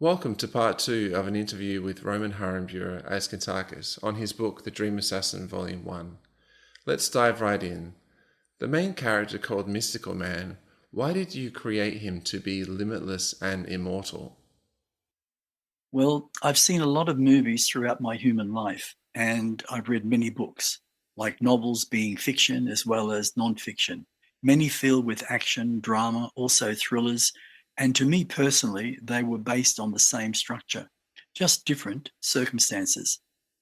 Welcome to part two of an interview with Roman Harambura as Kuntarkis on his book The Dream Assassin Volume 1. Let's dive right in. The main character called Mystical Man, why did you create him to be limitless and immortal? Well, I've seen a lot of movies throughout my human life, and I've read many books, like novels being fiction as well as non-fiction. Many filled with action, drama, also thrillers, and to me personally, they were based on the same structure, just different circumstances.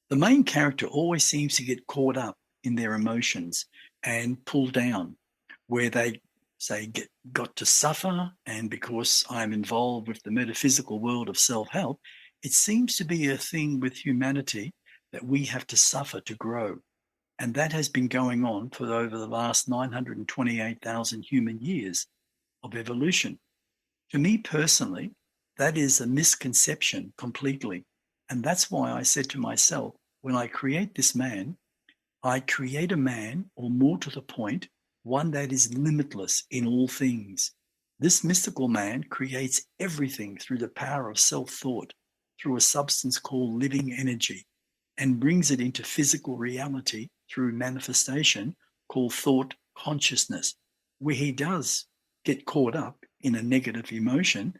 The main character always seems to get caught up in their emotions and pulled down, where they got to suffer. And because I'm involved with the metaphysical world of self-help, it seems to be a thing with humanity that we have to suffer to grow. And that has been going on for over the last 928,000 human years of evolution. To me personally, that is a misconception completely. And that's why I said to myself, when I create this man, I create a man, or more to the point, one that is limitless in all things. This mystical man creates everything through the power of self-thought, through a substance called living energy, and brings it into physical reality through manifestation called thought consciousness, where he does get caught up in a negative emotion.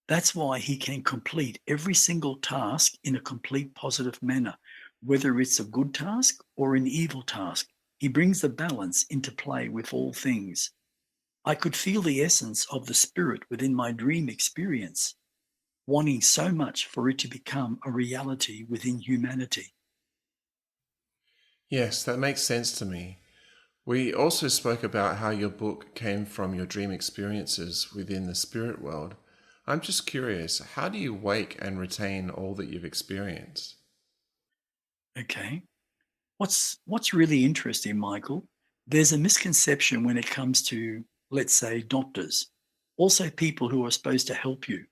That's why he can complete every single task in a complete positive manner, whether it's a good task or an evil task. He brings the balance into play with all things. I could feel the essence of the spirit within my dream experience, wanting so much for it to become a reality within humanity. Yes, that makes sense to me. We also spoke about how your book came from your dream experiences within the spirit world. I'm just curious, how do you wake and retain all that you've experienced? Okay. What's really interesting, Michael, there's a misconception when it comes to, let's say, doctors, also people who are supposed to help you.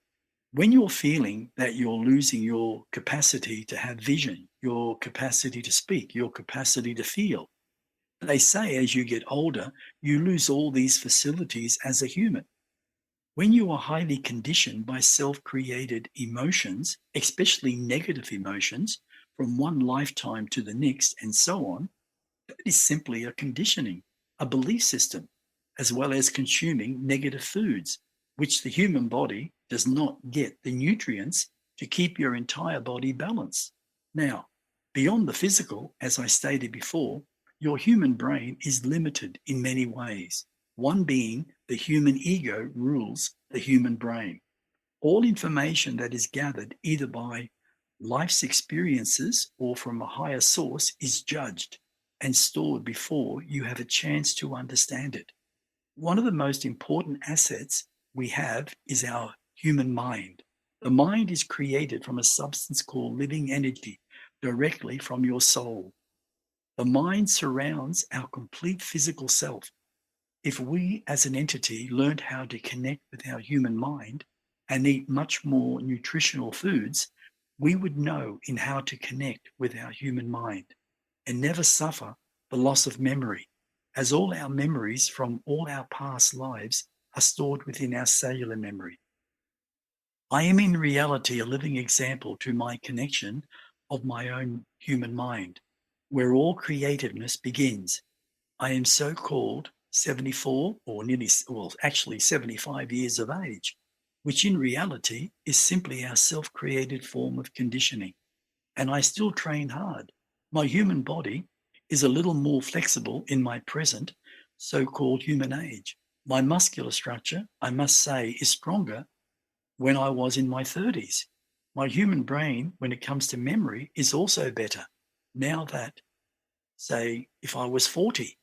When you're feeling that you're losing your capacity to have vision, your capacity to speak, your capacity to feel, they say as you get older, you lose all these facilities as a human. When you are highly conditioned by self-created emotions, especially negative emotions, from one lifetime to the next and so on, that is simply a conditioning, a belief system, as well as consuming negative foods, which the human body does not get the nutrients to keep your entire body balanced. Now, beyond the physical, as I stated before, your human brain is limited in many ways. One being the human ego rules the human brain. All information that is gathered either by life's experiences or from a higher source is judged and stored before you have a chance to understand it. One of the most important assets we have is our human mind. The mind is created from a substance called living energy directly from your soul. The mind surrounds our complete physical self. If we as an entity learned how to connect with our human mind and eat much more nutritional foods, we would know in how to connect with our human mind and never suffer the loss of memory, as all our memories from all our past lives are stored within our cellular memory. I am in reality a living example to my connection of my own human mind, where all creativeness begins. I am so called 74 or nearly, well, actually 75 years of age, which in reality is simply our self-created form of conditioning. And I still train hard. My human body is a little more flexible in my present so-called human age. My muscular structure, I must say, is stronger when I was in my 30s. My human brain, when it comes to memory, is also better now that, say, if I was 40.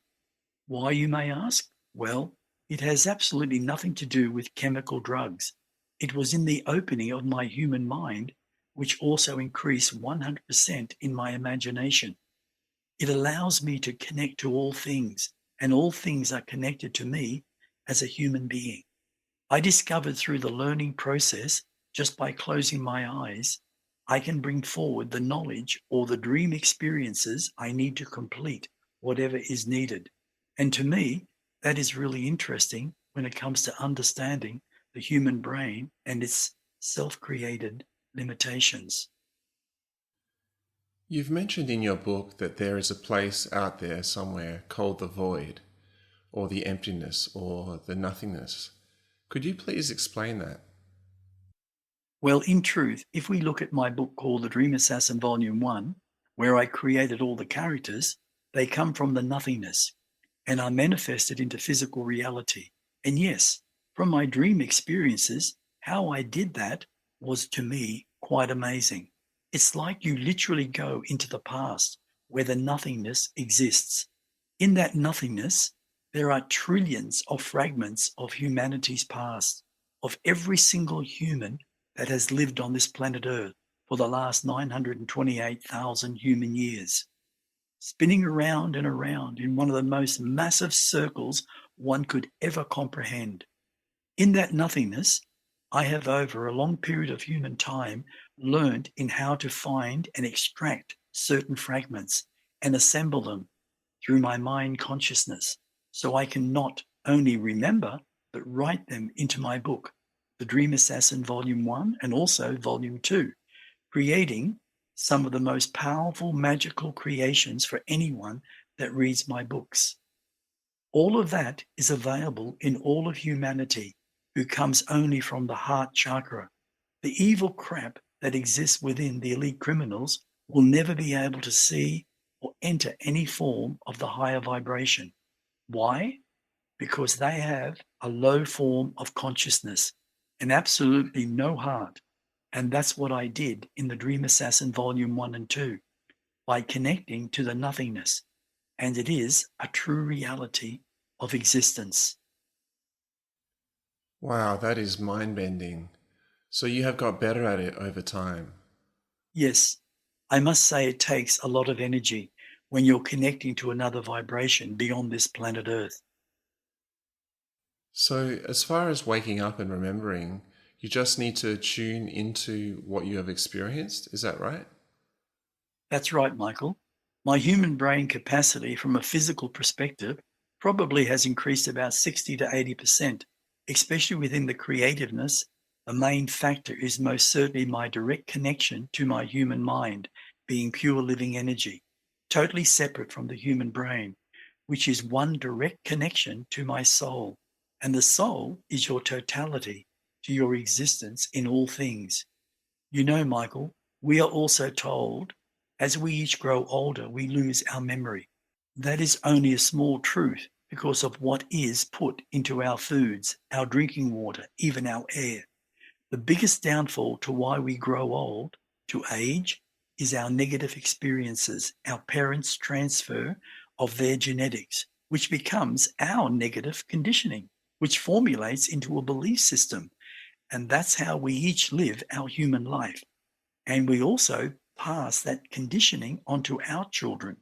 Why, you may ask? Well, it has absolutely nothing to do with chemical drugs. It was in the opening of my human mind, which also increased 100% in my imagination. It allows me to connect to all things, and all things are connected to me as a human being. I discovered through the learning process, just by closing my eyes, I can bring forward the knowledge or the dream experiences I need to complete whatever is needed. And to me, that is really interesting when it comes to understanding the human brain and its self created limitations. You've mentioned in your book that there is a place out there somewhere called the void, or the emptiness, or the nothingness. Could you please explain that? Well, in truth, if we look at my book called The Dream Assassin Volume 1, where I created all the characters, they come from the nothingness and are manifested into physical reality. And yes, from my dream experiences, how I did that was to me quite amazing. It's like you literally go into the past where the nothingness exists. In that nothingness, there are trillions of fragments of humanity's past, of every single human that has lived on this planet Earth for the last 928,000 human years, spinning around and around in one of the most massive circles one could ever comprehend. In that nothingness, I have over a long period of human time learned in how to find and extract certain fragments and assemble them through my mind consciousness so I can not only remember but write them into my book, The Dream Assassin Volume 1 and also Volume 2, creating some of the most powerful magical creations for anyone that reads my books. All of that is available in all of humanity who comes only from the heart chakra. The evil crap that exists within the elite criminals will never be able to see or enter any form of the higher vibration. Why? Because they have a low form of consciousness and absolutely no heart. And that's what I did in The Dream Assassin Volume 1 and 2 by connecting to the nothingness. And it is a true reality of existence. Wow, that is mind-bending. So you have got better at it over time. Yes, I must say it takes a lot of energy when you're connecting to another vibration beyond this planet Earth. So, as far as waking up and remembering, you just need to tune into what you have experienced. Is that right? That's right, Michael. My human brain capacity from a physical perspective probably has increased about 60 to 80%, especially within the creativeness. The main factor is most certainly my direct connection to my human mind being pure living energy, totally separate from the human brain, which is one direct connection to my soul. And the soul is your totality to your existence in all things. You know, Michael, we are also told as we each grow older, we lose our memory. That is only a small truth because of what is put into our foods, our drinking water, even our air. The biggest downfall to why we grow old, to age, is our negative experiences, our parents' transfer of their genetics, which becomes our negative conditioning, which formulates into a belief system. And that's how we each live our human life. And we also pass that conditioning onto our children.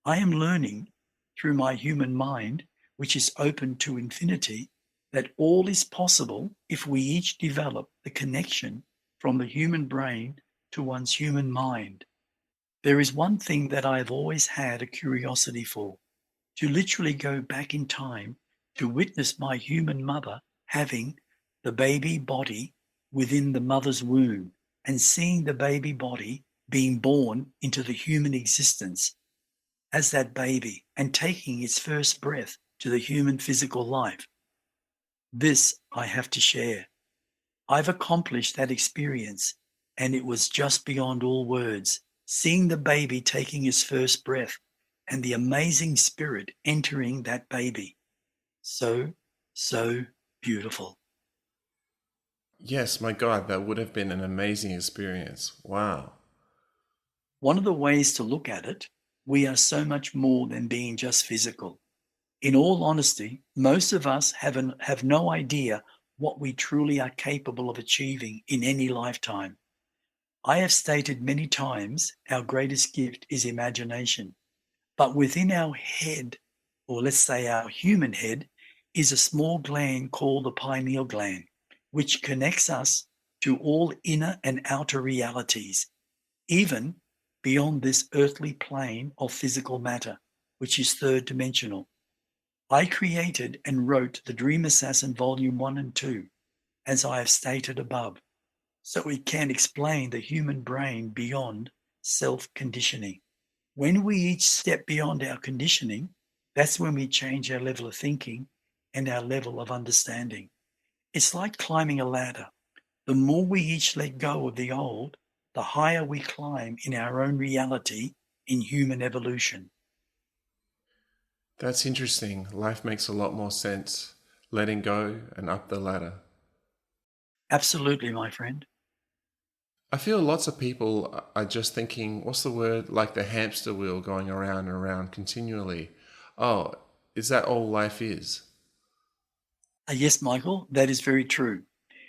I am learning through my human mind, which is open to infinity, that all is possible if we each develop the connection from the human brain to one's human mind. There is one thing that I have always had a curiosity for, to literally go back in time to witness my human mother having the baby body within the mother's womb and seeing the baby body being born into the human existence as that baby and taking its first breath to the human physical life. This I have to share. I've accomplished that experience, and it was just beyond all words. Seeing the baby taking his first breath and the amazing spirit entering that baby. So, so beautiful. Yes, my God, that would have been an amazing experience. Wow. One of the ways to look at it, we are so much more than being just physical. In all honesty, most of us have no idea what we truly are capable of achieving in any lifetime. I have stated many times our greatest gift is imagination. But within our head, or let's say our human head, is a small gland called the pineal gland, which connects us to all inner and outer realities, even beyond this earthly plane of physical matter, which is third dimensional. I created and wrote The Dream Assassin Volume 1 and 2, as I have stated above. so it can explain the human brain beyond self-conditioning. When we each step beyond our conditioning, that's when we change our level of thinking and our level of understanding. It's like climbing a ladder. The more we each let go of the old, the higher we climb in our own reality in human evolution. That's interesting. Life makes a lot more sense. Letting go and up the ladder. Absolutely, my friend. I feel lots of people are just thinking, what's the word? Like the hamster wheel going around and around continually. Oh, is that all life is? Yes, Michael, that is very true.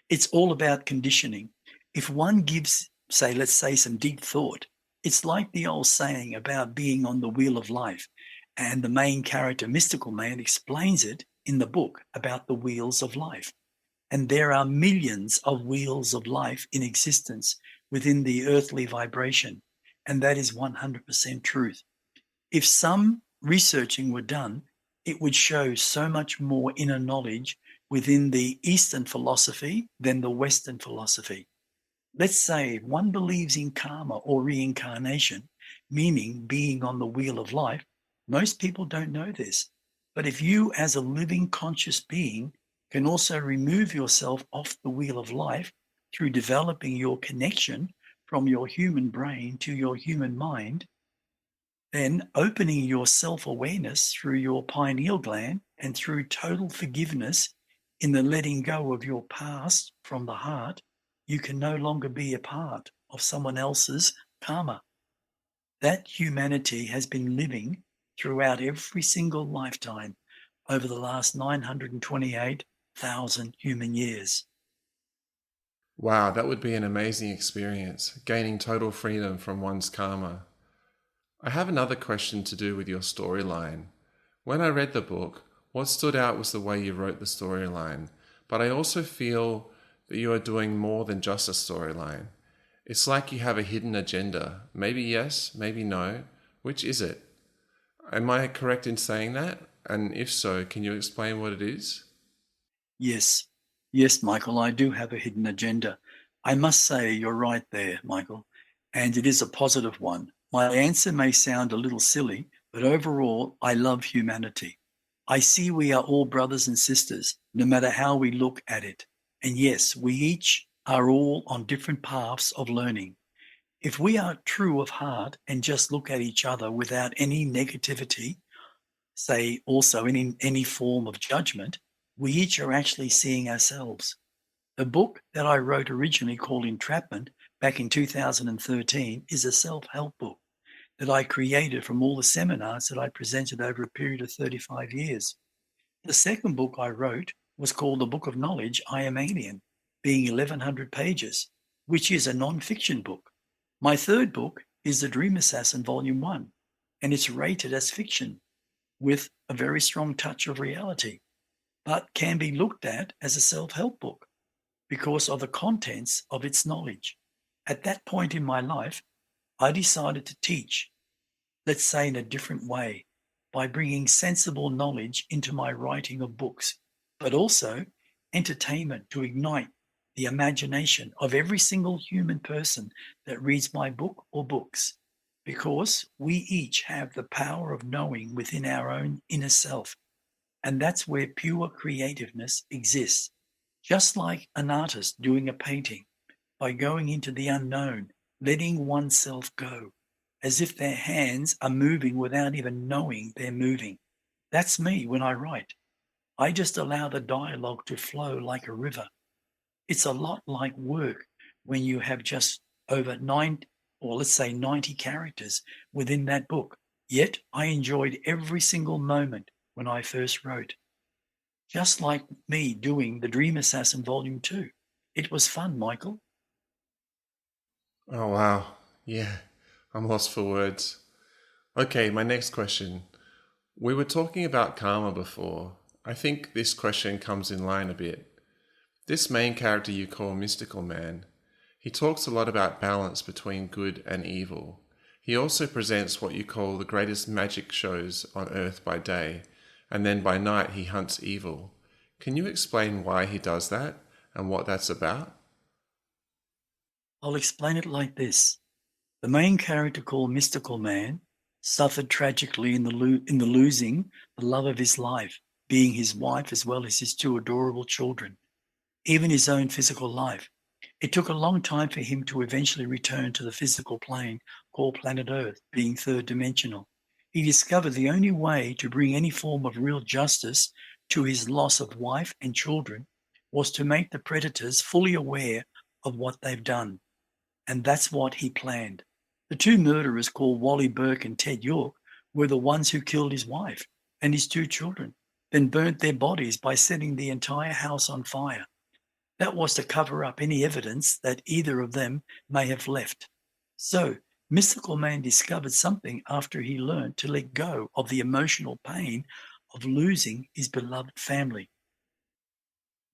It's all about conditioning. If one gives, say, let's say, some deep thought, it's like the old saying about being on the wheel of life. And the main character, Mystical Man, explains it in the book about the wheels of life. And there are millions of wheels of life in existence within the earthly vibration. And that is 100% truth. If some researching were done, it would show so much more inner knowledge within the Eastern philosophy than the Western philosophy. Let's say one believes in karma or reincarnation, meaning being on the wheel of life. Most people don't know this. But if you, as a living conscious being, can also remove yourself off the wheel of life through developing your connection from your human brain to your human mind, then opening your self-awareness through your pineal gland and through total forgiveness in the letting go of your past from the heart, you can no longer be a part of someone else's karma. That humanity has been living throughout every single lifetime over the last 928,000 human years. Wow, that would be an amazing experience, gaining total freedom from one's karma. I have another question to do with your storyline. When I read the book, what stood out was the way you wrote the storyline, but I also feel that you are doing more than just a storyline. It's like you have a hidden agenda. Maybe yes, maybe no. Which is it? Am I correct in saying that? And if so, can you explain what it is? Yes, yes, Michael, I do have a hidden agenda. I must say you're right there, Michael, and it is a positive one. My answer may sound a little silly, but overall, I love humanity. I see we are all brothers and sisters, no matter how we look at it. And yes, we each are all on different paths of learning. If we are true of heart and just look at each other without any negativity, say also any form of judgment, we each are actually seeing ourselves. The book that I wrote originally called Entrapment back in 2013 is a self-help book that I created from all the seminars that I presented over a period of 35 years. The second book I wrote was called The Book of Knowledge, I Am Alien, being 1,100 pages, which is a non-fiction book. My third book is The Dream Assassin, Volume 1, and it's rated as fiction with a very strong touch of reality, but can be looked at as a self-help book because of the contents of its knowledge. At that point in my life, I decided to teach, let's say in a different way, by bringing sensible knowledge into my writing of books, but also entertainment to ignite the imagination of every single human person that reads my book or books, because we each have the power of knowing within our own inner self. And that's where pure creativeness exists. Just like an artist doing a painting, by going into the unknown, letting oneself go, as if their hands are moving without even knowing they're moving. That's me when I write. I just allow the dialogue to flow like a river. It's a lot like work when you have just over 90 characters within that book. Yet I enjoyed every single moment when I first wrote. Just like me doing The Dream Assassin Volume 2. It was fun, Michael. Oh, wow. Yeah, I'm lost for words. Okay, my next question. We were talking about karma before. I think this question comes in line a bit. This main character you call Mystical Man, he talks a lot about balance between good and evil. He also presents what you call the greatest magic shows on earth by day, and then by night he hunts evil. Can you explain why he does that and what that's about? I'll explain it like this. The main character called Mystical Man suffered tragically in the losing the love of his life, being his wife as well as his two adorable children, even his own physical life. It took a long time for him to eventually return to the physical plane called planet Earth, being third dimensional. He discovered the only way to bring any form of real justice to his loss of wife and children was to make the predators fully aware of what they've done. And that's what he planned. The two murderers called Wally Burke and Ted York were the ones who killed his wife and his two children, then burnt their bodies by setting the entire house on fire. That was to cover up any evidence that either of them may have left. So, Mystical Man discovered something after he learned to let go of the emotional pain of losing his beloved family.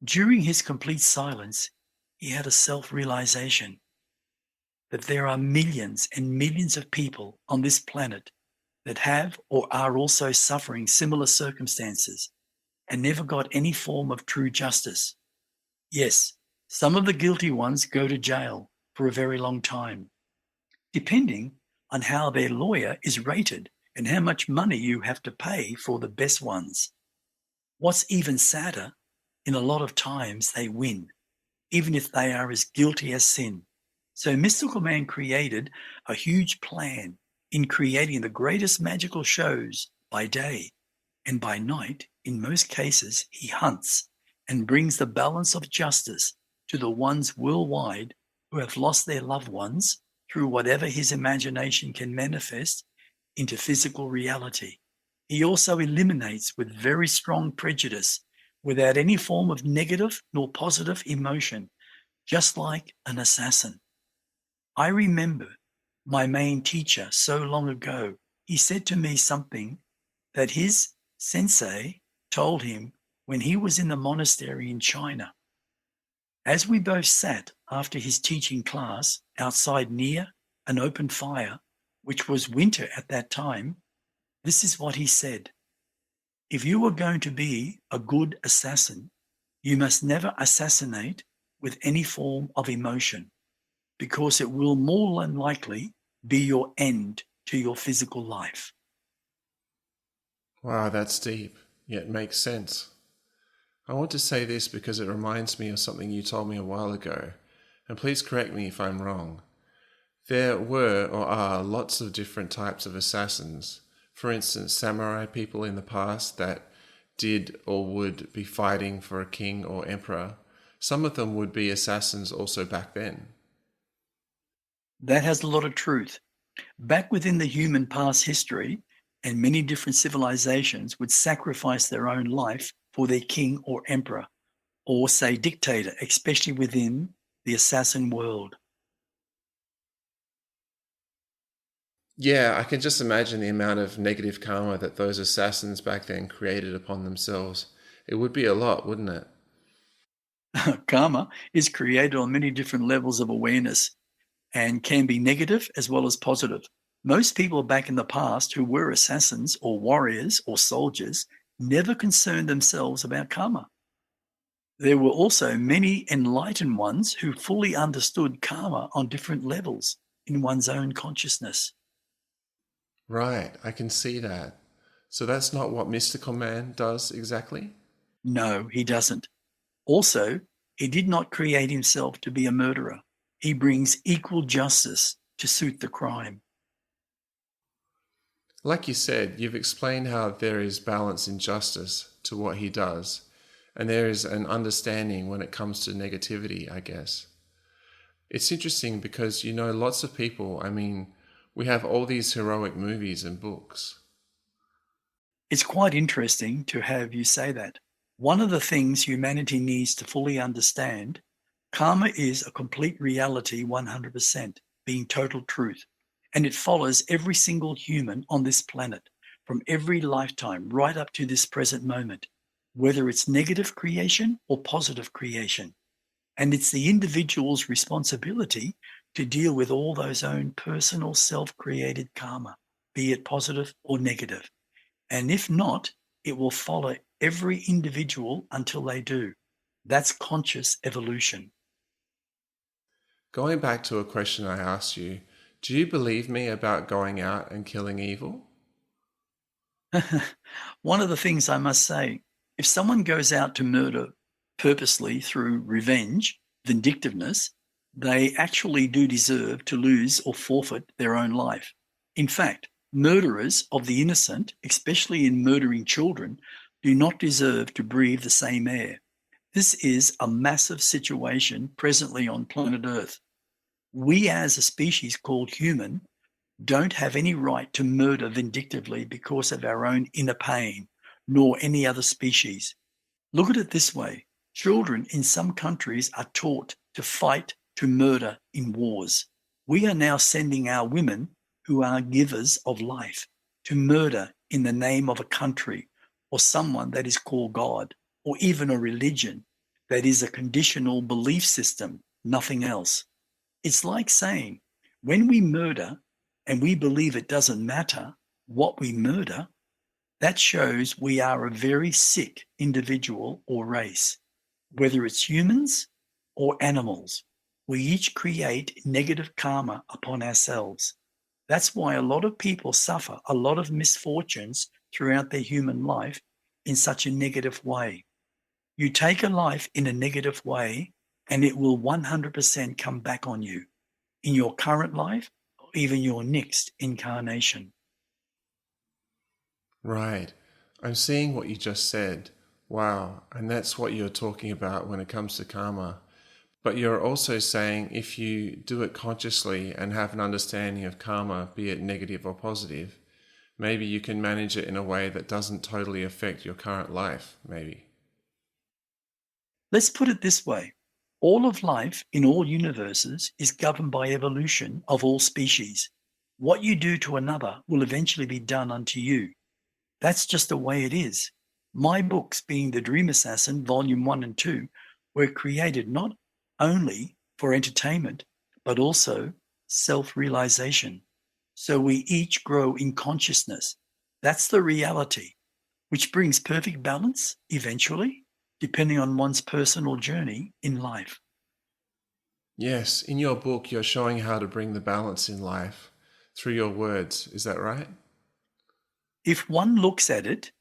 During his complete silence, he had a self-realization that there are millions and millions of people on this planet that have or are also suffering similar circumstances and never got any form of true justice. Yes, some of the guilty ones go to jail for a very long time, depending on how their lawyer is rated and how much money you have to pay for the best ones. What's even sadder, in a lot of times they win, even if they are as guilty as sin. So Mystical Man created a huge plan in creating the greatest magical shows by day, and by night, in most cases, he hunts and brings the balance of justice to the ones worldwide who have lost their loved ones through whatever his imagination can manifest into physical reality. He also eliminates with very strong prejudice, without any form of negative nor positive emotion, just like an assassin. I remember my main teacher so long ago. He said to me something that his sensei told him when he was in the monastery in China. As we both sat after his teaching class outside near an open fire, which was winter at that time, this is what he said. If you are going to be a good assassin, you must never assassinate with any form of emotion, because it will more than likely be your end to your physical life. Wow, that's deep, yet makes sense. I want to say this because it reminds me of something you told me a while ago, and please correct me if I'm wrong. There were or are lots of different types of assassins. For instance, samurai people in the past that did or would be fighting for a king or emperor. Some of them would be assassins also back then. That has a lot of truth. Back within the human past history, and many different civilizations would sacrifice their own life for their king or emperor, or say dictator, especially within the assassin world. Yeah, I can just imagine the amount of negative karma that those assassins back then created upon themselves. It would be a lot, wouldn't it? Karma is created on many different levels of awareness and can be negative as well as positive. Most people back in the past who were assassins or warriors or soldiers never concerned themselves about karma. There were also many enlightened ones who fully understood karma on different levels in one's own consciousness. Right, I can see that. So that's not what Mystical Man does exactly? No, he doesn't. Also, he did not create himself to be a murderer. He brings equal justice to suit the crime. Like you said, you've explained how there is balance in justice to what he does, and there is an understanding when it comes to negativity, I guess. It's interesting because you know lots of people, we have all these heroic movies and books. It's quite interesting to have you say that. One of the things humanity needs to fully understand, karma is a complete reality 100%, being total truth. And it follows every single human on this planet from every lifetime right up to this present moment, whether it's negative creation or positive creation. And it's the individual's responsibility to deal with all those own personal self-created karma, be it positive or negative. And if not, it will follow every individual until they do. That's conscious evolution. Going back to a question I asked you, do you believe me about going out and killing evil? One of the things I must say, if someone goes out to murder purposely through revenge, vindictiveness, they actually do deserve to lose or forfeit their own life. In fact, murderers of the innocent, especially in murdering children, do not deserve to breathe the same air. This is a massive situation presently on planet Earth. We as a species called human don't have any right to murder vindictively because of our own inner pain, nor any other species. Look at it this way. Children in some countries are taught to fight, to murder in wars. We are now sending our women, who are givers of life, to murder in the name of a country or someone that is called God, or even a religion that is a conditional belief system, nothing else. It's like saying, when we murder and we believe it doesn't matter what we murder, that shows we are a very sick individual or race. Whether it's humans or animals, we each create negative karma upon ourselves. That's why a lot of people suffer a lot of misfortunes throughout their human life in such a negative way. You take a life in a negative way, and it will 100% come back on you in your current life or even your next incarnation. Right. I'm seeing what you just said. Wow. And that's what you're talking about when it comes to karma. But you're also saying if you do it consciously and have an understanding of karma, be it negative or positive, maybe you can manage it in a way that doesn't totally affect your current life, maybe. Let's put it this way. All of life in all universes is governed by evolution of all species. What you do to another will eventually be done unto you. That's just the way it is. My books, being The Dream Assassin, Volume 1 and 2, were created not only for entertainment, but also self-realization. So we each grow in consciousness. That's the reality, which brings perfect balance eventually, depending on one's personal journey in life. Yes, in your book, you're showing how to bring the balance in life through your words. Is that right? If one looks at it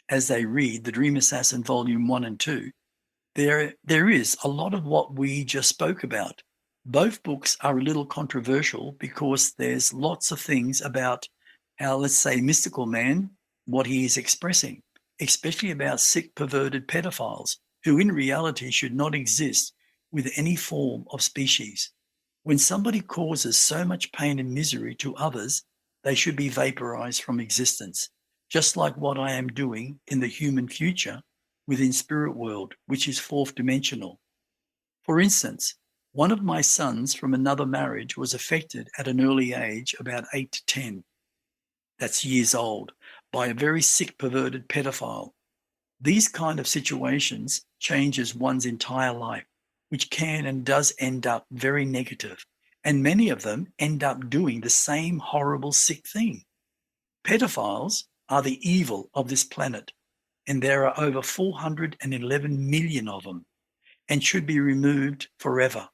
as they read The Dream Assassin Volume 1 and 2, there is a lot of what we just spoke about. Both books are a little controversial because there's lots of things about how, let's say, mystical man, what he is expressing, especially about sick, perverted pedophiles who in reality should not exist with any form of species. When somebody causes so much pain and misery to others, they should be vaporized from existence, just like what I am doing in the human future within spirit world, which is fourth dimensional. For instance, one of my sons from another marriage was affected at an early age, about 8 to 10, that's years old, by a very sick, perverted pedophile. These kind of situations changes one's entire life, which can and does end up very negative, and many of them end up doing the same horrible, sick thing. Pedophiles are the evil of this planet, and there are over 411 million of them, and should be removed forever.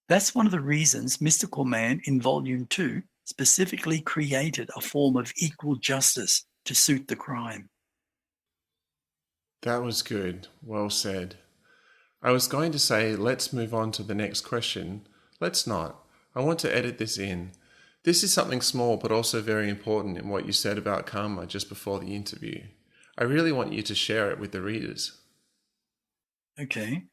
That's one of the reasons Mystical Man in Volume 2 specifically created a form of equal justice to suit the crime. That was good. Well said. I was going to say, let's move on to the next question. Let's not. I want to edit this in. This is something small but also very important in what you said about karma just before the interview. I really want you to share it with the readers. Okay.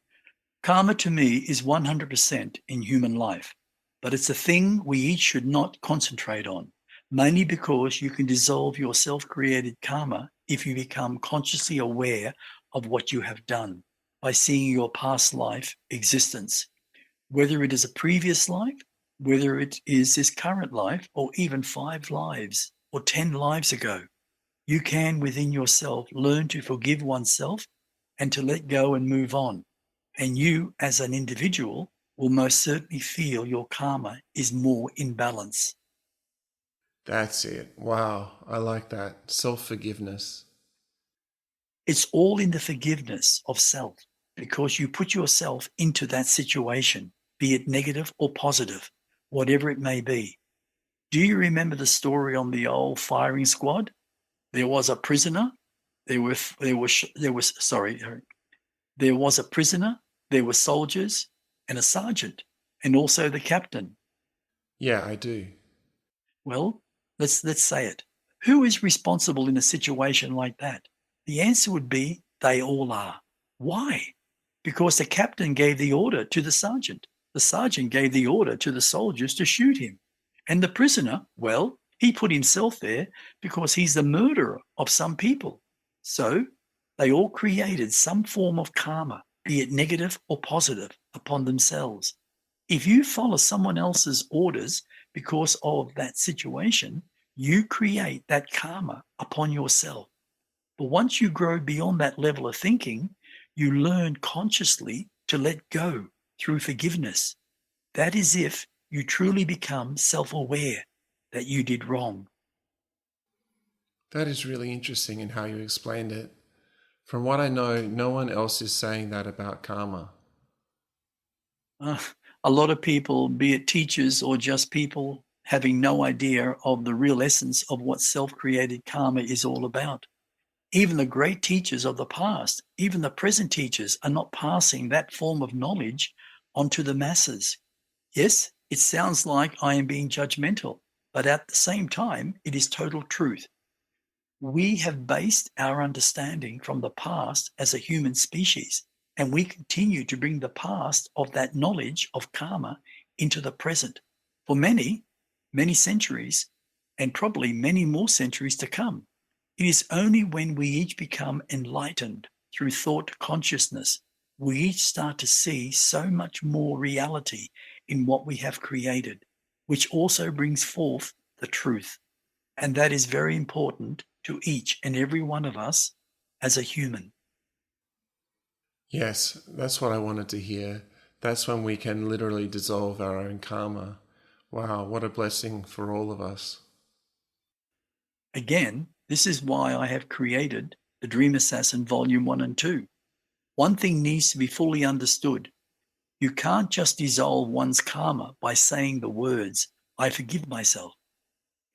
Karma to me is 100% in human life, but it's a thing we each should not concentrate on, mainly because you can dissolve your self-created karma if you become consciously aware of what you have done by seeing your past life existence, whether it is a previous life, whether it is this current life, or even 5 lives or 10 lives ago. You can, within yourself, learn to forgive oneself and to let go and move on. And you, as an individual, will most certainly feel your karma is more in balance. That's it. Wow, I like that. Self-forgiveness. It's all in the forgiveness of self because you put yourself into that situation. be it negative or positive, whatever it may be. Do you remember the story on the old firing squad? There was a prisoner. There was a prisoner. There were soldiers and a sergeant, and also the captain. Yeah, I do. Well, let's say it. Who is responsible in a situation like that? The answer would be they all are. Why? Because the captain gave the order to the sergeant. The sergeant gave the order to the soldiers to shoot him. And the prisoner, well, he put himself there because he's the murderer of some people. So they all created some form of karma, be it negative or positive, upon themselves. If you follow someone else's orders because of that situation, you create that karma upon yourself. But once you grow beyond that level of thinking, you learn consciously to let go through forgiveness. That is if you truly become self-aware that you did wrong. That is really interesting in how you explained it. From what I know, no one else is saying that about karma. A lot of people, be it teachers or just people, having no idea of the real essence of what self-created karma is all about. Even the great teachers of the past, even the present teachers, are not passing that form of knowledge onto the masses. Yes, it sounds like I am being judgmental, but at the same time, it is total truth. We have based our understanding from the past as a human species, and we continue to bring the past of that knowledge of karma into the present for many, many centuries, and probably many more centuries to come. It is only when we each become enlightened through thought consciousness, we each start to see so much more reality in what we have created, which also brings forth the truth. And that is very important to each and every one of us as a human. Yes, that's what I wanted to hear. That's when we can literally dissolve our own karma. Wow, what a blessing for all of us. Again, this is why I have created the Dream Assassin Volume 1 and 2. One thing needs to be fully understood. You can't just dissolve one's karma by saying the words, I forgive myself,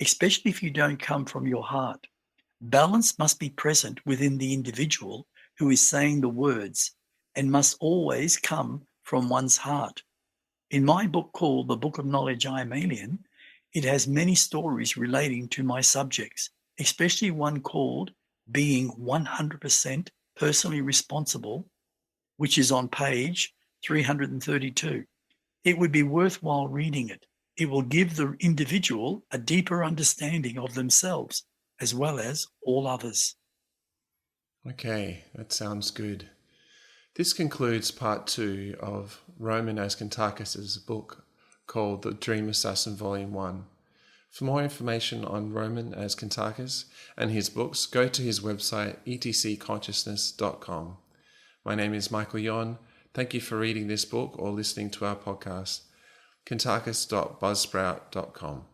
especially if you don't come from your heart. Balance must be present within the individual who is saying the words and must always come from one's heart. In my book called The Book of Knowledge I Am Alien, it has many stories relating to my subjects, especially one called Being 100% Personally Responsible, which is on page 332. It would be worthwhile reading it. It will give the individual a deeper understanding of themselves as well as all others. Okay, that sounds good. This concludes part 2 of Roman Kuntarkis' book called The Dream Assassin Volume 1. For more information on Roman Kuntarkis and his books, go to his website etcconsciousness.com. My name is Michael Yon. Thank you for reading this book or listening to our podcast. Kuntarkis.buzzsprout.com.